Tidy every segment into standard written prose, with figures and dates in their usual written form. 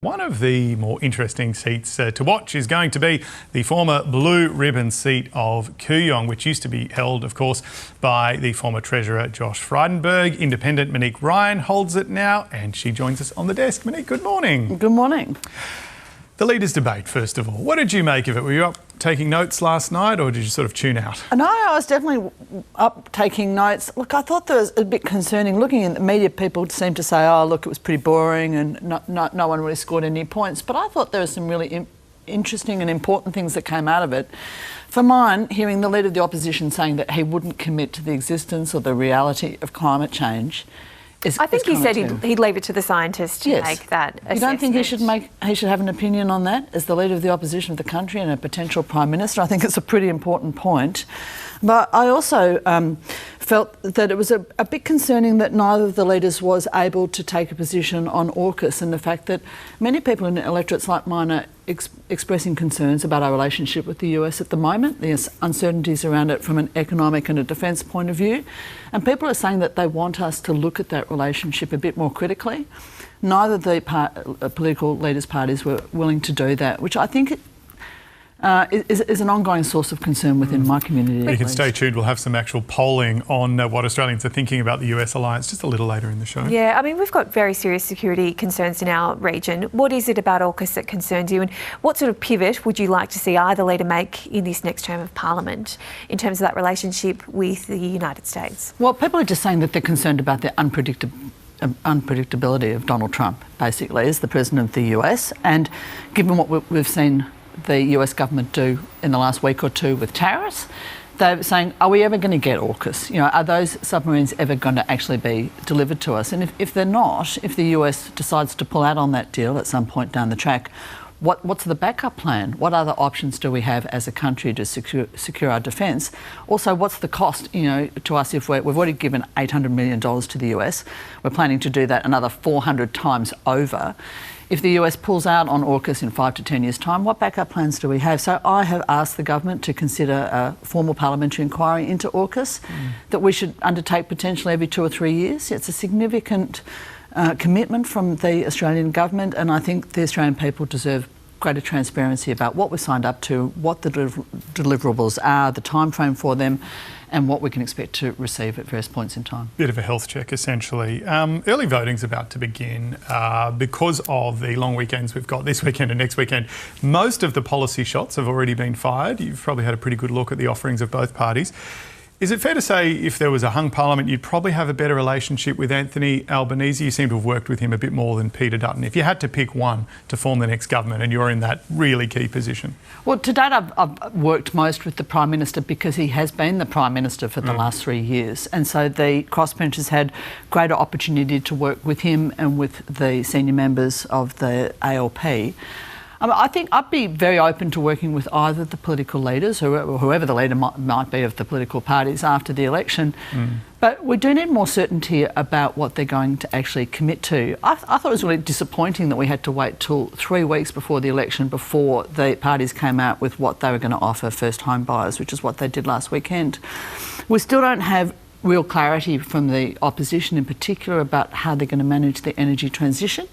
One of the more interesting seats to watch is going to be the former blue ribbon seat of Kooyong, which used to be held, of course, by the former Treasurer Josh Frydenberg. Independent Monique Ryan holds it now, and she joins us on the desk. Monique, good morning. Good morning. The leaders' debate, first of all. What did you make of it? Were you up taking notes last night, or did you sort of tune out? No, I was definitely up taking notes. Look, I thought that was a bit concerning. Looking in the media, people seem to say, oh, look, it was pretty boring and no one really scored any points. But I thought there were some really interesting and important things that came out of it. For mine, hearing the leader of the opposition saying that he wouldn't commit to the existence or the reality of climate change, I think he said he'd leave it to the scientists to make that assessment. You don't think he should have an opinion on that as the leader of the opposition of the country and a potential Prime Minister? I think it's a pretty important point. But I also felt that it was a bit concerning that neither of the leaders was able to take a position on AUKUS, and the fact that many people in electorates like mine are expressing concerns about our relationship with the US at the moment. There's uncertainties around it from an economic and a defence point of view. And people are saying that they want us to look at that relationship a bit more critically. Neither of the political leaders' parties were willing to do that, which I think is an ongoing source of concern within my community. You can stay tuned. We'll have some actual polling on what Australians are thinking about the US alliance just a little later in the show. Yeah, I mean, we've got very serious security concerns in our region. What is it about AUKUS that concerns you, and what sort of pivot would you like to see either leader make in this next term of Parliament in terms of that relationship with the United States? Well, people are just saying that they're concerned about the unpredictability of Donald Trump, basically, as the President of the US. And given what we've seen the US government do in the last week or two with tariffs, they're saying, are we ever going to get AUKUS? You know, are those submarines ever going to actually be delivered to us? And if they're not, if the US decides to pull out on that deal at some point down the track, what's the backup plan? What other options do we have as a country to secure our defence? Also, what's the cost, to us if we've already given $800 million to the US? We're planning to do that another 400 times over. If the US pulls out on AUKUS in 5 to 10 years' time, what backup plans do we have? So I have asked the government to consider a formal parliamentary inquiry into AUKUS that we should undertake potentially every 2 or 3 years. It's a significant commitment from the Australian government, and I think the Australian people deserve greater transparency about what we're signed up to, what the deliverables are, the time frame for them, and what we can expect to receive at various points in time. Bit of a health check, essentially. Early voting's about to begin. Because of the long weekends we've got this weekend and next weekend, most of the policy shots have already been fired. You've probably had a pretty good look at the offerings of both parties. Is it fair to say if there was a hung parliament, you'd probably have a better relationship with Anthony Albanese? You seem to have worked with him a bit more than Peter Dutton. If you had to pick one to form the next government and you're in that really key position. Well, to date I've worked most with the Prime Minister because he has been the Prime Minister for the last 3 years. And so the crossbenchers had greater opportunity to work with him and with the senior members of the ALP. I think I'd be very open to working with either the political leaders, whoever the leader might be of the political parties after the election. But we do need more certainty about what they're going to actually commit to. I thought it was really disappointing that we had to wait till 3 weeks before the election before the parties came out with what they were going to offer first home buyers, which is what they did last weekend. We still don't have real clarity from the opposition in particular about how they're going to manage the energy transition.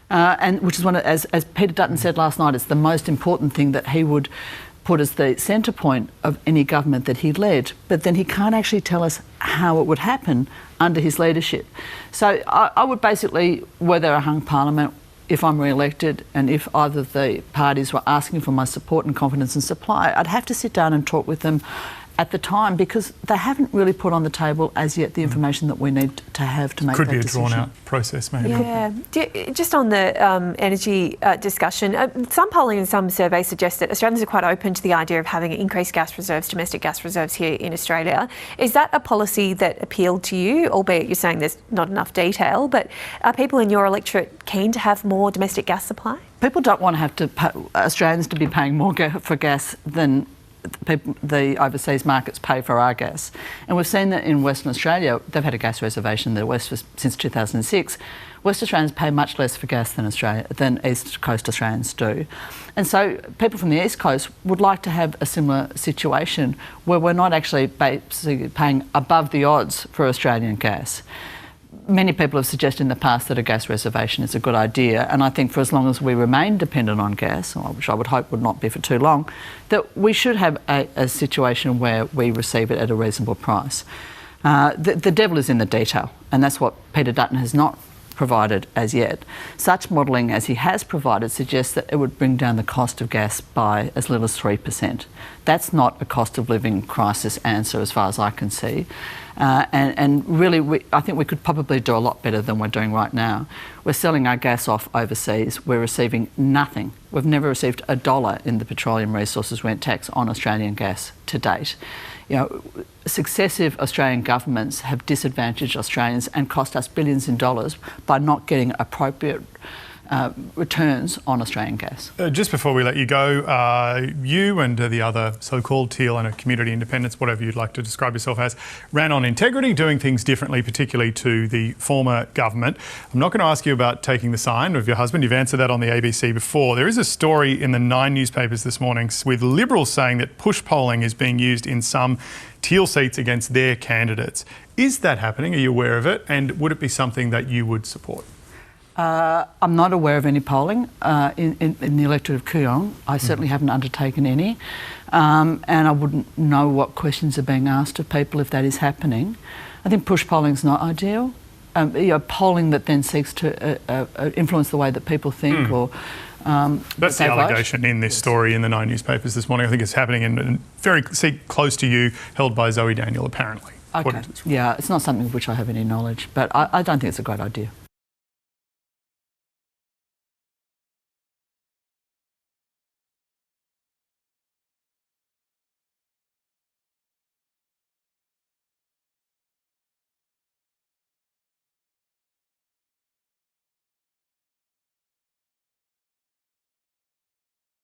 And which is as Peter Dutton said last night, it's the most important thing that he would put as the centre point of any government that he led. But then he can't actually tell us how it would happen under his leadership. So I would basically, were there a hung parliament, if I'm re-elected and if either of the parties were asking for my support and confidence and supply, I'd have to sit down and talk with them at the time, because they haven't really put on the table as yet the information that we need to have to make that decision. Could be a drawn-out process, maybe. Yeah. Just on the energy discussion, some polling and some surveys suggest that Australians are quite open to the idea of having increased gas reserves, domestic gas reserves here in Australia. Is that a policy that appealed to you, albeit you're saying there's not enough detail, but are people in your electorate keen to have more domestic gas supply? People don't want to have to Australians to be paying more for gas than the overseas markets pay for our gas. And we've seen that in Western Australia, they've had a gas reservation in the West since 2006. West Australians pay much less for gas than East Coast Australians do. And so people from the East Coast would like to have a similar situation where we're not actually basically paying above the odds for Australian gas. Many people have suggested in the past that a gas reservation is a good idea, and I think for as long as we remain dependent on gas, which I would hope would not be for too long, that we should have a situation where we receive it at a reasonable price. The devil is in the detail, and that's what Peter Dutton has not provided as yet. Such modelling as he has provided suggests that it would bring down the cost of gas by as little as 3%. That's not a cost of living crisis answer as far as I can see. And really, I think we could probably do a lot better than we're doing right now. We're selling our gas off overseas. We're receiving nothing. We've never received $1 in the Petroleum Resources Rent Tax on Australian gas to date. You know, successive Australian governments have disadvantaged Australians and cost us billions in dollars by not getting appropriate returns on Australian gas. Just before we let you go, you and the other so-called teal and community independents, whatever you'd like to describe yourself as, ran on integrity, doing things differently, particularly to the former government. I'm not going to ask you about taking the sign of your husband. You've answered that on the ABC before. There is a story in the 9 newspapers this morning with Liberals saying that push polling is being used in some teal seats against their candidates. Is that happening? Are you aware of it? And would it be something that you would support? I'm not aware of any polling in the electorate of Kooyong. I certainly haven't undertaken any. And I wouldn't know what questions are being asked of people if that is happening. I think push polling is not ideal. Polling that then seeks to influence the way that people think or that's the allegation in this story in the 9 newspapers this morning. I think it's happening in a very seat close to you, held by Zoe Daniel, apparently. Okay. Yeah, it's not something of which I have any knowledge, but I don't think it's a great idea.